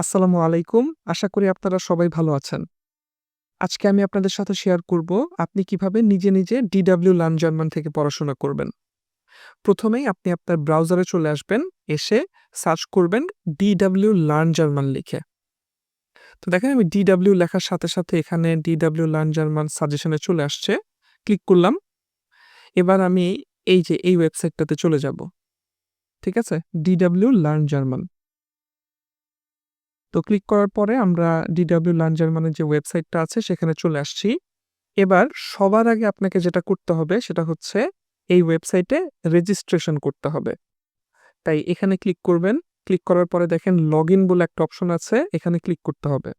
আসসালামু আলাইকুম। আশা করি আপনারা সবাই ভালো আছেন। আজকে আমি আপনাদের সাথে শেয়ার করব আপনি কিভাবে নিজে, নিজে DW লার্ন জার্মান থেকে পড়াশোনা করবেন। প্রথমেই আপনি আপনার ব্রাউজারে চলে আসবেন, এসে সার্চ করবেন DW লার্ন জার্মান লিখে। তো দেখেন আমি DW লেখার সাথে, সাথে এখানে DW লার্ন জার্মান সাজেশনে চলে আসছে। ক্লিক করলাম। এবার আমি এই যে এই ওয়েবসাইটটাতে চলে যাব। ঠিক আছে? DW learn German. তো ক্লিক করার পরে আমরা DW লার্ন জার্মানের যে ওয়েবসাইটটা আছে সেখানে চলে আসছি। এবার সবার আগে আপনাকে যেটা করতে হবে সেটা হচ্ছে এই ওয়েবসাইটে রেজিস্ট্রেশন করতে হবে। তাই এখানে ক্লিক করবেন। ক্লিক করার পরে দেখেন লগইন বলে একটা অপশন আছে, এখানে ক্লিক করতে হবে।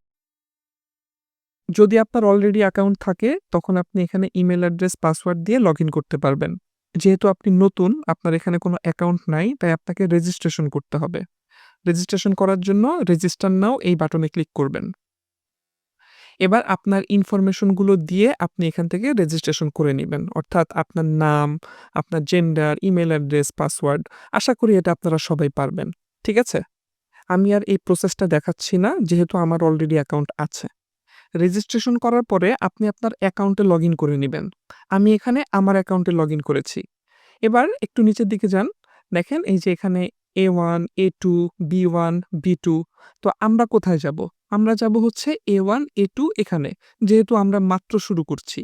যদি আপনার অলরেডি অ্যাকাউন্ট থাকে তখন আপনি এখানে ইমেইল অ্যাড্রেস, পাসওয়ার্ড দিয়ে লগইন করতে পারবেন। যেহেতু আপনি নতুন, আপনার এখানে কোনো অ্যাকাউন্ট নাই, তাই আপনাকে রেজিস্ট্রেশন করতে হবে। রেজিস্ট্রেশন করার জন্য রেজিস্টার নাও এই বাটনে ক্লিক করবেন। এবার আপনার ইনফরমেশনগুলো দিয়ে আপনি এখান থেকে রেজিস্ট্রেশন করে নিবেন। অর্থাৎ আপনার নাম, আপনার জেন্ডার, ইমেইল অ্যাড্রেস, পাসওয়ার্ড। আশা করি এটা আপনারা সবাই পারবেন। ঠিক আছে? আমি আর এই প্রসেসটা দেখাচ্ছি না যেহেতু আমার অলরেডি অ্যাকাউন্ট আছে। রেজিস্ট্রেশন করার পরে আপনি আপনার অ্যাকাউন্টে লগইন করে নিবেন। আমি এখানে আমার অ্যাকাউন্টে লগইন করেছি। এবার একটু নিচের দিকে যান। দেখেন এই যে এখানে A1, A2, B1, B2 তো আমরা কোথায় যাব? আমরা যাব হচ্ছে A1, A2 এখানে। যেহেতু আমরা মাত্র শুরু করছি।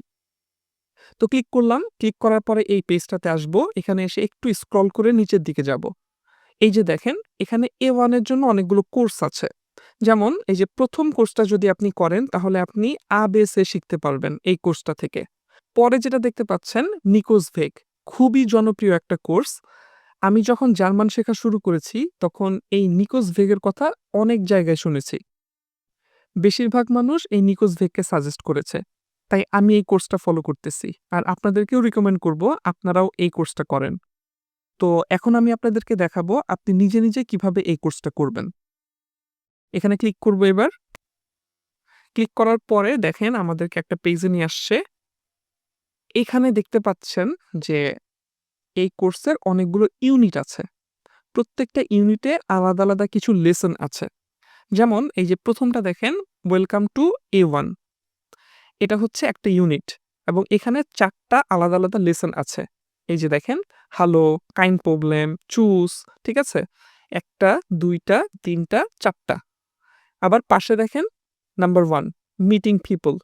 তো ক্লিক করলাম। ক্লিক করার পরে এই পেজটাতে আসবো। এখানে এসে একটু স্ক্রল করে নিচের দিকে যাব। এই যে দেখেন এখানে A1 এর জন্য অনেকগুলো কোর্স আছে। যেমন এই যে ১ম কোর্সটা যদি আপনি করেন তাহলে আপনি A-B-C শিখতে পারবেন এই কোর্সটা থেকে। পরে যেটা দেখতে পাচ্ছেন নিকোস ভেগ। খুবই জনপ্রিয় একটা কোর্স। আমি যখন জার্মান শেখা শুরু করেছি তখন এই নিকোস ভেগের কথা অনেক জায়গায় শুনেছি। বেশিরভাগ মানুষ এই নিকোস ভেগকে সাজেস্ট করেছে। তাই আমি এই কোর্সটা ফলো করতেছি। আর আপনাদেরকেও রিকমেন্ড করব আপনারাও এই কোর্সটা করেন। তো এখন আমি আপনাদেরকে দেখাবো আপনি নিজে, নিজে কিভাবে এই কোর্সটা করবেন। এখানে ক্লিক করব এবার। ক্লিক করার পরে দেখেন আমাদেরকে একটা পেজে নিয়ে আসছে। এখানে দেখতে পাচ্ছেন যে এই কোর্সের অনেকগুলো ইউনিট আছে। প্রত্যেকটা ইউনিটে আলাদা, আলাদা কিছু লেসন আছে। যেমন এই যে ১ম টা দেখেন ওয়েলকাম টু A1 এটা হচ্ছে একটা ইউনিট এবং এখানে ৪ টা আলাদা, আলাদা লেসন আছে। এই যে দেখেন হ্যালো, কাইন্ড প্রবলেম, চুজ ঠিক আছে? ১ টা, ২ টা, ৩ টা, ৪ টা। আবার পাশে দেখেন নাম্বার 1 মিটিং পিপল।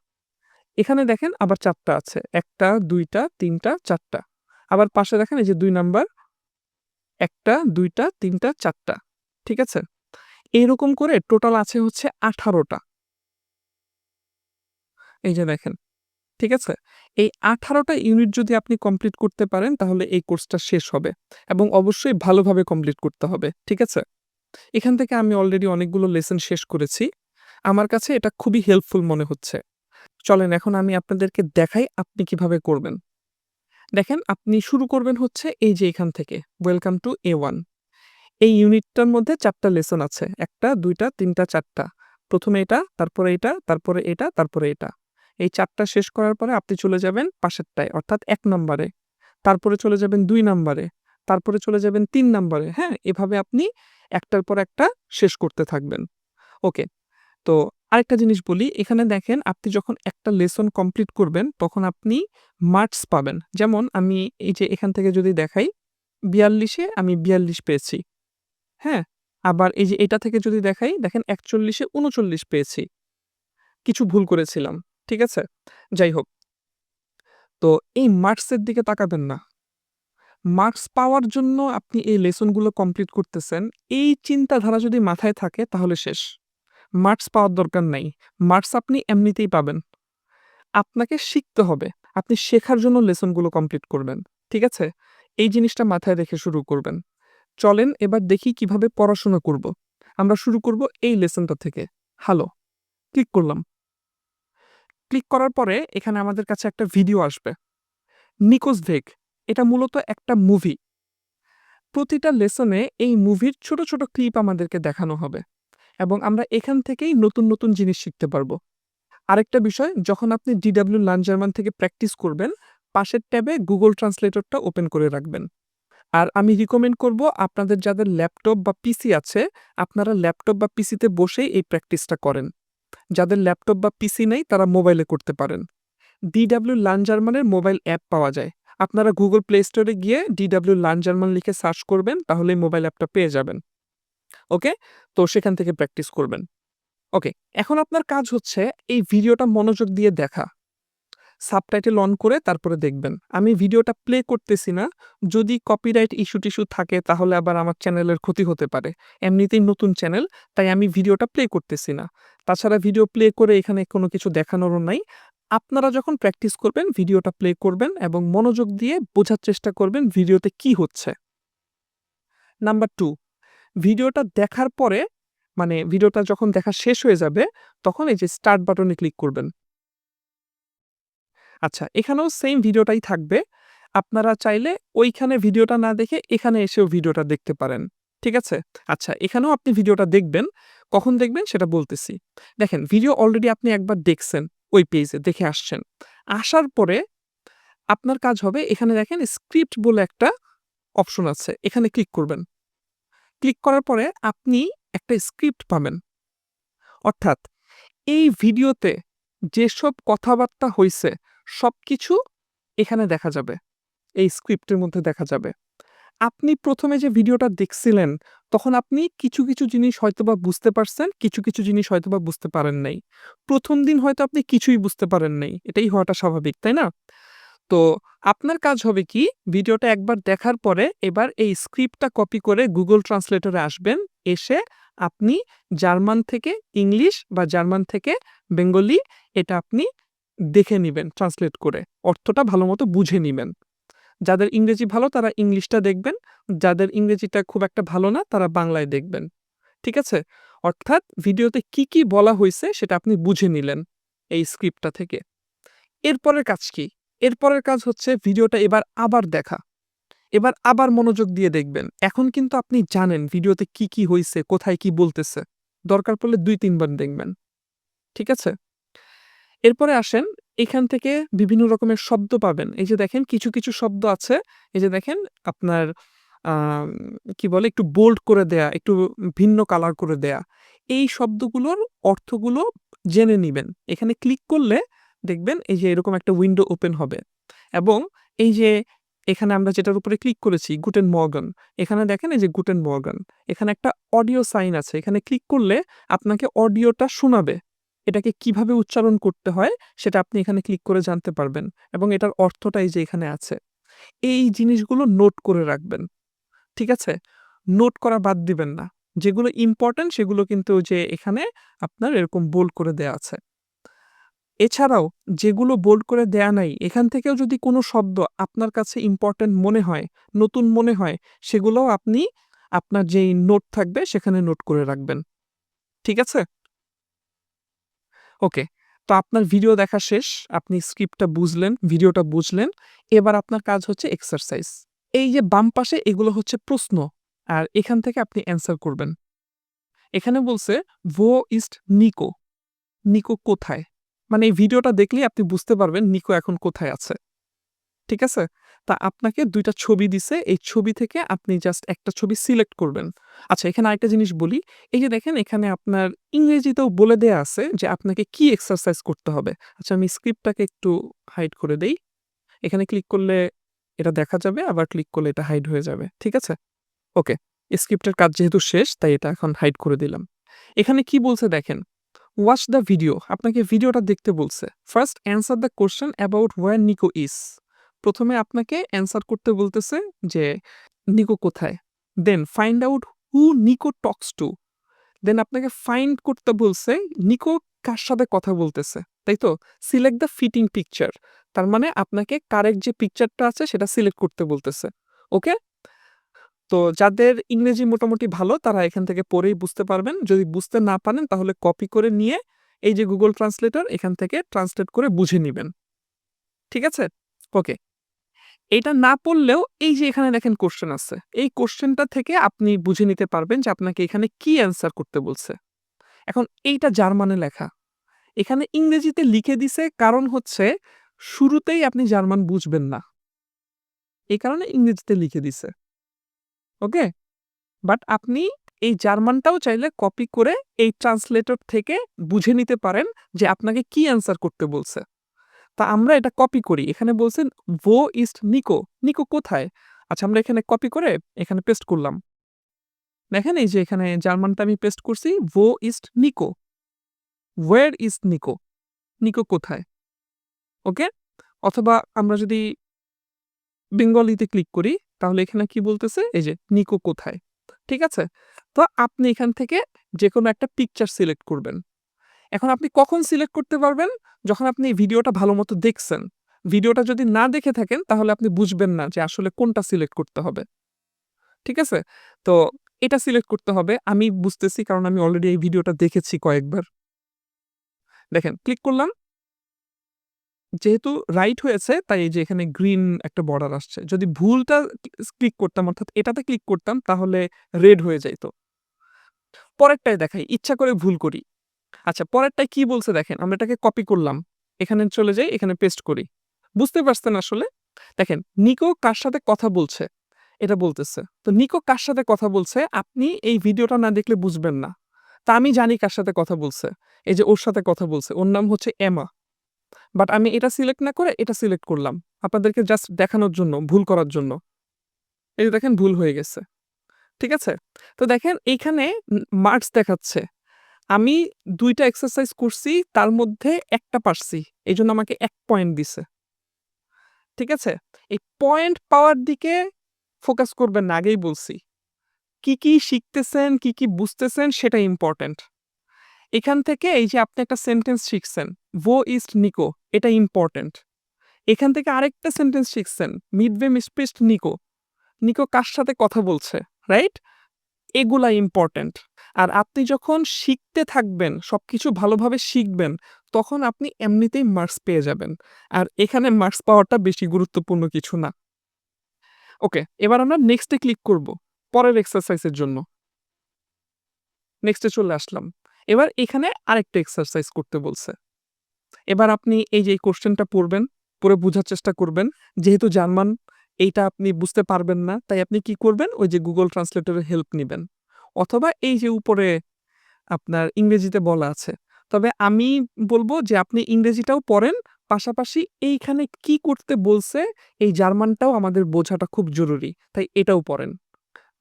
এখানে দেখেন আবার ৪ টা আছে। ১ টা, ২ টা, ৩ টা, ৪ টা। আবার পাশে দেখেন এই যে ২ নাম্বার ১ টা, ২ টা, ৩ টা, ৪ টা। ঠিক আছে? এইরকম করে টোটাল আছে হচ্ছে ১৮ টা। এই যে দেখেন। ঠিক আছে? এই ১৮ টা ইউনিট যদি আপনি কমপ্লিট করতে পারেন তাহলে এই কোর্সটা শেষ হবে এবং অবশ্যই ভালোভাবে কমপ্লিট করতে হবে। ঠিক আছে? এখান থেকে আমি অলরেডি অনেকগুলো লেসন শেষ করেছি। আমার কাছে এটা খুবই হেল্পফুল মনে হচ্ছে। চলেন এখন আমি আপনাদেরকে দেখাই আপনি কিভাবে করবেন। দেখেন আপনি শুরু করবেন হচ্ছে এই যে এখান থেকে ওয়েলকাম টু A1 এই ইউনিটটার মধ্যে ৪ টা লেসন আছে। ১ টা, ২ টা, ৩ টা, ৪ টা। ১ম এ এটা, তারপরে এটা, তারপরে এটা, তারপরে এটা। এই ৪ টা শেষ করার পরে আপনি চলে যাবেন পাশেরটায় অর্থাৎ ১ নাম্বারে। তারপরে চলে যাবেন ২ নাম্বারে। তারপরে চলে যাবেন ৩ নাম্বারে, হ্যাঁ? এভাবে আপনি একটার পর একটা শেষ করতে থাকবেন। ওকে। তো আরেকটা জিনিস বলি, এখানে দেখেন আপনি যখন একটা লেসন কমপ্লিট করবেন তখন আপনি মার্কস পাবেন। যেমন আমি এই যে এখান থেকে যদি দেখাই ৪২ এ আমি ৪২ পেয়েছি। হ্যাঁ? আবার এই যে এটা থেকে যদি দেখাই, দেখেন ৪১ এ ৩৯ পেয়েছি। কিছু ভুল করেছিলাম। ঠিক আছে? যাই হোক। তো এই মার্কসের দিকে তাকাবেন না। মার্কস পাওয়ার জন্য আপনি এই লেসনগুলো কমপ্লিট করতেছেন, এই চিন্তাধারা যদি মাথায় থাকে তাহলে শেষ। মার্কস পাওয়ার দরকার নাই। মার্কস আপনি এমনিতেই পাবেন। আপনাকে শিখতে হবে। আপনি শেখার জন্য লেসনগুলো কমপ্লিট করবেন। ঠিক আছে? এই জিনিসটা মাথায় রেখে শুরু করবেন। চলেন এবার দেখি কিভাবে পড়াশোনা করব। আমরা শুরু করব এই লেসনটা থেকে। হ্যালো, ক্লিক করলাম। ক্লিক করার পরে এখানে আমাদের কাছে একটা ভিডিও আসবে। নিকোস ভেগ। এটা মূলত একটা মুভি। প্রতিটা লেসনে এই মুভির ছোট, ছোট ক্লিপ আমাদেরকে দেখানো হবে এবং আমরা এখান থেকেই নতুন, নতুন জিনিস শিখতে পারব। আরেকটা বিষয় যখন আপনি DW লার্ন জার্মান থেকে প্র্যাকটিস করবেন, পাশের ট্যাবে Google ট্রান্সলেটরটা ওপেন করে রাখবেন। আর আমি রিকমেন্ড করব আপনাদের যাদের ল্যাপটপ বা পিসি আছে, আপনারা ল্যাপটপ বা পিসিতে বসেই এই প্র্যাকটিসটা করেন। যাদের ল্যাপটপ বা পিসি নেই তারা মোবাইলে করতে পারেন। DW লার্ন জার্মানের মোবাইল অ্যাপ পাওয়া যায়। আপনারা Google Play Store এ গিয়ে DW লার্ন জার্মান লিখে সার্চ করবেন, তাহলেই মোবাইল অ্যাপটা পেয়ে যাবেন। ওকে? তো সেখান থেকে প্র্যাকটিস করবেন। ওকে, এখন আপনার কাজ হচ্ছে এই ভিডিওটা মনোযোগ দিয়ে দেখা। সাবটাইটেল অন করে তারপরে দেখবেন। আমি ভিডিওটা প্লে করতেছি না। যদি কপিরাইট ইস্যু-টিস্যু থাকে তাহলে আবার আমার চ্যানেলের ক্ষতি হতে পারে। এমনিতেই নতুন চ্যানেল, তাই আমি ভিডিওটা প্লে করতেছি না। তাছাড়া ভিডিও প্লে করে এখানে কোনো কিছু দেখানোরও নাই। আপনারা যখন প্র্যাকটিস করবেন ভিডিওটা প্লে করবেন এবং মনোযোগ দিয়ে বোঝার চেষ্টা করবেন ভিডিওতে কি হচ্ছে। নাম্বার 2, ভিডিওটা দেখার পরে মানে ভিডিওটা যখন দেখা শেষ হয়ে যাবে তখন এই যে স্টার্ট বাটনে ক্লিক করবেন। আচ্ছা, এখানেও সেইম ভিডিওটাই থাকবে। আপনারা চাইলে ওইখানে ভিডিওটা না দেখে এখানে এসেও ভিডিওটা দেখতে পারেন। ঠিক আছে? আচ্ছা, এখানেও আপনি ভিডিওটা দেখবেন। কখন দেখবেন সেটা বলতেছি। দেখেন, ভিডিও অলরেডি আপনি একবার দেখছেন ওই পেজে, দেখে আসছেন। আসার পরে আপনার কাজ হবে এখানে দেখেন স্ক্রিপ্ট বলে একটা অপশন আছে। এখানে ক্লিক করবেন। ক্লিক করার পরে আপনি একটা স্ক্রিপ্ট পাবেন। অর্থাৎ এই ভিডিওতে যেসব কথাবার্তা হইছে সবকিছু এখানে দেখা যাবে। এই স্ক্রিপ্টের মধ্যে দেখা যাবে। আপনি ১ম এ যে ভিডিওটা দেখছিলেন, তখন আপনি কিছু জিনিস হয়তোবা বুঝতে পারছেন, কিছু জিনিস হয়তোবা বুঝতে পারেন নাই। ১ম দিন হয়তো আপনি কিছুই বুঝতে পারেন নাই। এটাই হওয়াটা স্বাভাবিক, তাই না? তো আপনার কাজ হবে কি, ভিডিওটা একবার দেখার পরে এবার এই স্ক্রিপ্টটা কপি করে Google ট্রান্সলেটরে আসবেন। এসে আপনি জার্মান থেকে ইংলিশ বা জার্মান থেকে বেঙ্গলি এটা আপনি দেখে নিবেন ট্রান্সলেট করে। অর্থটা ভালোমতো বুঝে নিবেন। যাদের ইংরেজি ভালো তারা ইংলিশটা দেখবেন, যাদের ইংরেজিটা খুব একটা ভালো না তারা বাংলায় দেখবেন। ঠিক আছে? অর্থাৎ ভিডিওতে কি বলা হইছে সেটা আপনি বুঝে নিলেন এই স্ক্রিপ্টটা থেকে। এরপরের কাজ কি? এরপরের কাজ হচ্ছে ভিডিওটা এবার আবার দেখা। এবার আবার মনোযোগ দিয়ে দেখবেন। এখন কিন্তু আপনি জানেন ভিডিওতে কি হইছে, কোথায় কি বলতেছে। দরকার পড়লে ২-৩ বার দেখবেন। ঠিক আছে? এরপরে আসেন, এখান থেকে বিভিন্ন রকমের শব্দ পাবেন। এই যে দেখেন কিছু শব্দ আছে। এই যে দেখেন আপনার আম কি বলে একটু বোল্ড করে দেয়া, একটু ভিন্ন কালার করে দেয়া। এই শব্দগুলোর অর্থগুলো জেনে নিবেন। এখানে ক্লিক করলে দেখবেন এই যে এরকম একটা উইন্ডো ওপেন হবে এবং এই যে এখানে আমরা যেটার উপরে ক্লিক করেছি গুটেন মর্গান, এখানে দেখেন এই যে গুটেন মর্গান। এখানে একটা অডিও সাইন আছে। এখানে ক্লিক করলে আপনাকে অডিওটা শোনাবে। এটাকে কিভাবে উচ্চারণ করতে হয় সেটা আপনি এখানে ক্লিক করে জানতে পারবেন এবং এটার অর্থটা এই যে এখানে আছে। এই জিনিসগুলো নোট করে রাখবেন। ঠিক আছে? নোট করা বাদ দিবেন না। যেগুলো ইম্পোর্টেন্ট সেগুলো কিন্তু ওই যে এখানে আপনার এরকম বোল্ড করে দেয়া আছে। এছাড়াও যেগুলো বোল্ড করে দেয়া নাই, এখান থেকেও যদি কোনো শব্দ আপনার কাছে ইম্পোর্টেন্ট মনে হয়, নতুন মনে হয়, সেগুলোও আপনি আপনার যেই নোট থাকবে সেখানে নোট করে রাখবেন। ঠিক আছে? ওকে। তো আপনার ভিডিও দেখা শেষ। আপনি স্ক্রিপ্টটা বুঝলেন, ভিডিওটা বুঝলেন। এবার আপনার কাজ হচ্ছে এক্সারসাইজ। এই যে বাম পাশে এগুলো হচ্ছে প্রশ্ন। আর এখান থেকে আপনি অ্যান্সার করবেন। এখানে বলছে, "Wo ist Nico?" নিকো কোথায়? মানে এই ভিডিওটা দেখলেই আপনি বুঝতে পারবেন নিকো এখন কোথায় আছে। ঠিক আছে? তা আপনাকে ২ টা ছবি দিছে। এই ছবি থেকে আপনি জাস্ট একটা ছবি সিলেক্ট করবেন। আচ্ছা, এখানে আরেকটা জিনিস বলি। এই যে দেখেন এখানে আপনার ইংরেজিতেও বলে দেয়া আছে যে আপনাকে কি এক্সারসাইজ করতে হবে। আচ্ছা, আমি স্ক্রিপ্টটাকে একটু হাইড করে দেই। এখানে ক্লিক করলে এটা দেখা যাবে, আবার ক্লিক করলে এটা হাইড হয়ে যাবে। ঠিক আছে? ওকে। স্ক্রিপ্টের কাজ যেহেতু শেষ তাই এটা এখন হাইড করে দিলাম। এখানে কি বলছে দেখেন, ওয়াচ দ্য ভিডিও। আপনাকে ভিডিওটা দেখতে বলছে। First answer the question about where Nico is. ১ম এ আপনাকে অ্যান্সার করতে বলতেছে যে নিকো কোথায়? Then find out who Nico talks to. Then আপনাকে ফাইন্ড করতে বলছে নিকো কার সাথে কথা বলতেছে। তাই তো? Select the fitting picture. তার মানে আপনাকে কারেক্ট যে পিকচারটা আছে সেটা সিলেক্ট করতে বলতেছে। ওকে? তো যাদের ইংরেজি মোটামুটি ভালো তারা এখান থেকে পড়েই বুঝতে পারবেন। যদি বুঝতে না পারেন তাহলে কপি করে নিয়ে এই যে Google ট্রান্সলেটর এখান থেকে ট্রান্সলেট করে বুঝে নিবেন। ঠিক আছে? ওকে। এটা না পড়লেও এই যে এখানে দেখেন কোয়েশ্চেন আছে। এই কোয়েশ্চেনটা থেকে আপনি বুঝে নিতে পারবেন যে আপনাকে এখানে কি অ্যান্সার করতে বলছে। এখন এইটা জার্মানে লেখা। এখানে ইংরেজিতে লিখে দিছে কারণ হচ্ছে শুরুতেই আপনি জার্মান বুঝবেন না। এই কারণে ইংরেজিতে লিখে দিছে। ওকে? বাট আপনি এই জার্মানটাও চাইলে কপি করে এই ট্রান্সলেটর থেকে বুঝে নিতে পারেন যে আপনাকে কি অ্যান্সার করতে বলছে। তা আমরা এটা কপি করি। এখানে বলছেন, "Wo ist Nico?" নিকো কোথায়? আচ্ছা আমরা এখানে কপি করে এখানে পেস্ট করলাম। দেখেন এই যে এখানে জার্মানটা আমি পেস্ট করছি, "Wo ist Nico?" "Where is Nico?" Nicco কোথায়? ওকে? অথবা আমরা যদি বেঙ্গলিতে ক্লিক করি তাহলে এখানে কি বলতেছে? এই যে নিকো কোথায়? ঠিক আছে? তো আপনি এখান থেকে যেকোনো একটা পিকচার সিলেক্ট করবেন। এখন আপনি কখন সিলেক্ট করতে পারবেন? যখন আপনি এই ভিডিওটা ভালোমতো দেখছেন। ভিডিওটা যদি না দেখে থাকেন তাহলে আপনি বুঝবেন না যে আসলে কোনটা সিলেক্ট করতে হবে। ঠিক আছে? তো এটা সিলেক্ট করতে হবে। আমি বুঝতেছি কারণ আমি অলরেডি এই ভিডিওটা দেখেছি কয়েকবার। দেখেন ক্লিক করলাম। যেহেতু রাইট হয়েছে তাই এই যে এখানে গ্রিন একটা বর্ডার আসছে। যদি ভুলটা ক্লিক করতাম অর্থাৎ এটাতে ক্লিক করতাম তাহলে রেড হয়ে যাইত। পরেরটায় দেখাই, ইচ্ছা করে ভুল করি। আচ্ছা পরেরটায় কি বলছে দেখেন, আমরা এটাকে কপি করলাম। এখানে চলে যাই, এখানে পেস্ট করি। বুঝতে পারছেন আসলে? দেখেন, নিকো কার সাথে কথা বলছে? এটা বলতেছে। তো নিকো কার সাথে কথা বলছে আপনি এই ভিডিওটা না দেখলে বুঝবেন না। তা আমি জানি কার সাথে কথা বলছে। এই যে ওর সাথে কথা বলছে। ওর নাম হচ্ছে এমা। বাট আমি এটা সিলেক্ট না করে এটা সিলেক্ট করলাম। আপনাদেরকে জাস্ট দেখানোর জন্য, ভুল করার জন্য। এই যে দেখেন ভুল হয়ে গেছে। ঠিক আছে? তো দেখেন এইখানে মার্কস দেখাচ্ছে। আমি ২ টা এক্সারসাইজ করছি, তার মধ্যে ১ টা পারছি। এজন্য আমাকে ১ পয়েন্ট দিছে। ঠিক আছে? এই পয়েন্ট পাওয়ার দিকে ফোকাস করবেন না, আগেই বলছি। কি শিখতেছেন, কি বুঝতেছেন সেটা ইম্পোর্টেন্ট। এখান থেকে এই যে আপনি একটা সেন্টেন্স শিখছেন, "Wo ist Nico?" এটা ইম্পোর্টেন্ট। এখান থেকে আরেকটা সেন্টেন্স শিখছেন, "Mit wem spricht Nico?" Nicco কার সাথে কথা বলছে, রাইট? এগুলা ইম্পোর্টেন্ট। আর আপনি যখন শিখতে থাকবেন, সবকিছু ভালোভাবে শিখবেন, তখন আপনি এমনিতেই মার্কস পেয়ে যাবেন। আর এখানে মার্কস পাওয়াটা বেশি গুরুত্বপূর্ণ কিছু না। ওকে, এবার আমরা নেক্সট এ ক্লিক করব। পরের এক্সারসাইজ এর জন্য। নেক্সট এ চলে আসলাম। এবার এখানে আরেকটা এক্সারসাইজ করতে বলছে। এবার আপনি এই যে এই কোয়েশ্চেনটা পড়বেন, পড়ে বুঝার চেষ্টা করবেন। যেহেতু জার্মান এইটা আপনি বুঝতে পারবেন না, তাই আপনি কি করবেন? ওই যে Google Translator এর হেল্প নিবেন। অথবা এই যে উপরে আপনার ইংরেজিতে বলা আছে। তবে আমি বলব যে আপনি ইংরেজিটাও পড়েন, পাশাপাশি এইখানে কি করতে বলছে, এই জার্মানটাও আমাদের বোঝাটা খুব জরুরি। তাই এটাও পড়েন।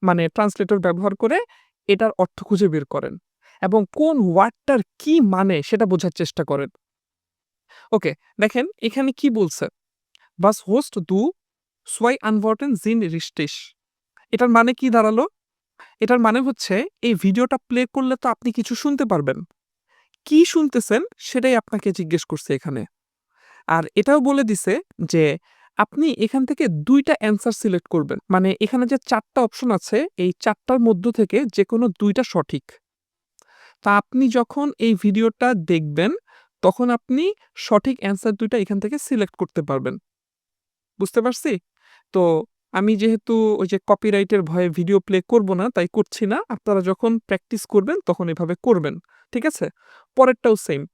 মানে ট্রান্সলেটর ব্যবহার করে এটার অর্থ খুঁজে বের করেন। এবং কোন ওয়ার্ডটার কি মানে সেটা বোঝার চেষ্টা করেন। ওকে, দেখেন এখানে কি বলছে? "Was hörst du? Zwei Antworten sind richtig." এটার মানে কি দাঁড়ালো? এটার মানে হচ্ছে এই ভিডিওটা প্লে করলে তো আপনি কিছু শুনতে পারবেন। কি শুনতেছেন সেটাই আপনাকে জিজ্ঞেস করছে এখানে। আর এটাও বলে দিছে যে আপনি এখান থেকে ২ টা অ্যান্সার সিলেক্ট করবেন। মানে এখানে যে ৪ টা অপশন আছে এই ৪ টার মধ্য থেকে যেকোনো ২ টা সঠিক। তা আপনি যখন এই ভিডিওটা দেখবেন তখন আপনি সঠিক অ্যান্সার ২ টা এখান থেকে সিলেক্ট করতে পারবেন। বুঝতে পারছি? তো আমি যেহেতু ওই যে কপিরাইটের ভয়ে ভিডিও প্লে করব না তাই করছি না। আপনারা যখন প্র্যাকটিস করবেন তখন এভাবে করবেন। ঠিক আছে? পরেরটাও সেইম।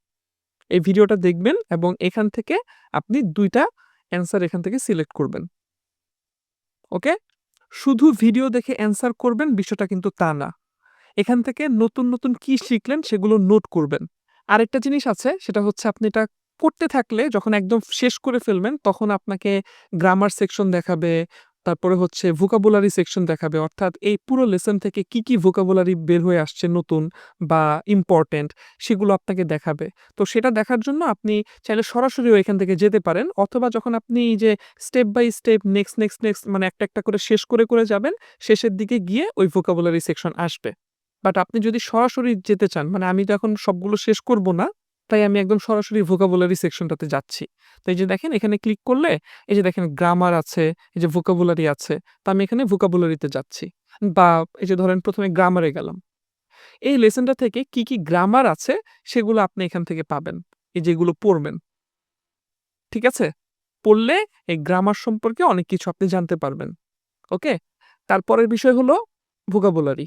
এই ভিডিওটা দেখবেন এবং এখান থেকে আপনি ২ টা অ্যান্সার এখান থেকে সিলেক্ট করবেন। ওকে? শুধু ভিডিও দেখে অ্যান্সার করবেন বিষয়টা কিন্তু তা না। এখান থেকে নতুন কি শিখলেন সেগুলো নোট করবেন। আরেকটা জিনিস আছে সেটা হচ্ছে আপনি এটা করতে থাকলে যখন একদম শেষ করে ফেলবেন তখন আপনাকে গ্রামার সেকশন দেখাবে, তারপরে হচ্ছে ভোকাবুলারি সেকশন দেখাবে। অর্থাৎ এই পুরো লেসন থেকে কি ভোকাবুলারি বের হয়ে আসছে নতুন বা ইম্পোর্টেন্ট সেগুলো আপনাকে দেখাবে। তো সেটা দেখার জন্য আপনি চাইলে সরাসরিও এখান থেকে যেতে পারেন অথবা যখন আপনি এই যে স্টেপ বাই স্টেপ নেক্সট মানে একটা করে শেষ করে যাবেন, শেষের দিকে গিয়ে ওই ভোকাবুলারি সেকশন আসবে। বাট আপনি যদি সরাসরি যেতে চান, মানে আমি তো এখন সবগুলো শেষ করব না, তাই আমি একদম সরাসরি ভোকাবুলারি সেকশনটাতে যাচ্ছি। তো এই যে দেখেন এখানে ক্লিক করলে এই যে দেখেন গ্রামার আছে, এই যে ভোকাবুলারি আছে। তো আমি এখানে ভোকাবুলারিতে যাচ্ছি। বা এই যে ধরেন ১ম এ গ্রামারে গেলাম। এই লেসনটা থেকে কি গ্রামার আছে সেগুলো আপনি এখান থেকে পাবেন। এই যেগুলো পড়বেন। ঠিক আছে? পড়লে এই গ্রামার সম্পর্কে অনেক কিছু আপনি জানতে পারবেন। ওকে? তারপরের বিষয় হলো ভোকাবুলারি।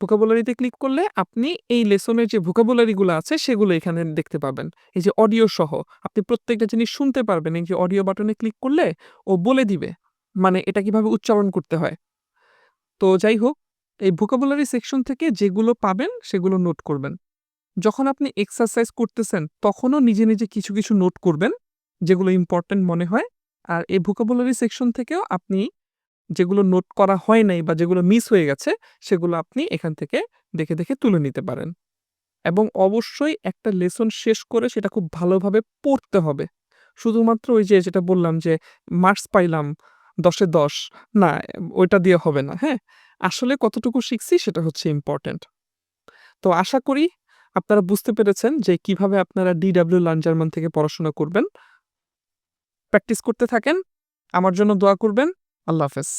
ভোকাবুলারিতে ক্লিক করলে আপনি এই লেসনের যে ভোকাবুলারি গুলো আছে সেগুলো এখানে দেখতে পাবেন। এই যে অডিও সহ আপনি প্রত্যেকটা জিনিস শুনতে পারবেন। এই যে অডিও বাটনে ক্লিক করলে ও বলে দিবে। মানে এটা কিভাবে উচ্চারণ করতে হয়। তো যাই হোক, এই ভোকাবুলারি সেকশন থেকে যেগুলো পাবেন সেগুলো নোট করবেন। যখন আপনি এক্সারসাইজ করতেছেন তখনও নিজে, নিজে কিছু, কিছু নোট করবেন যেগুলো ইম্পোর্টেন্ট মনে হয়। আর এই ভোকাবুলারি সেকশন থেকেও আপনি যেগুলো নোট করা হয় নাই বা যেগুলো মিস হয়ে গেছে সেগুলো আপনি এখান থেকে দেখে, দেখে তুলে নিতে পারেন। এবং অবশ্যই একটা লেসন শেষ করে সেটা খুব ভালোভাবে পড়তে হবে। শুধুমাত্র ওই যে যেটা বললাম যে মার্কস পাইলাম ১০ এ ১০ না, ওইটা দিয়ে হবে না, হ্যাঁ? আসলে কতটুকু শিখছি সেটা হচ্ছে ইম্পোর্টেন্ট। তো আশা করি আপনারা বুঝতে পেরেছেন যে কিভাবে আপনারা DW লার্ন জার্মান থেকে পড়াশোনা করবেন। প্র্যাকটিস করতে থাকেন। আমার জন্য দোয়া করবেন। আল্লাহ হাফেজ।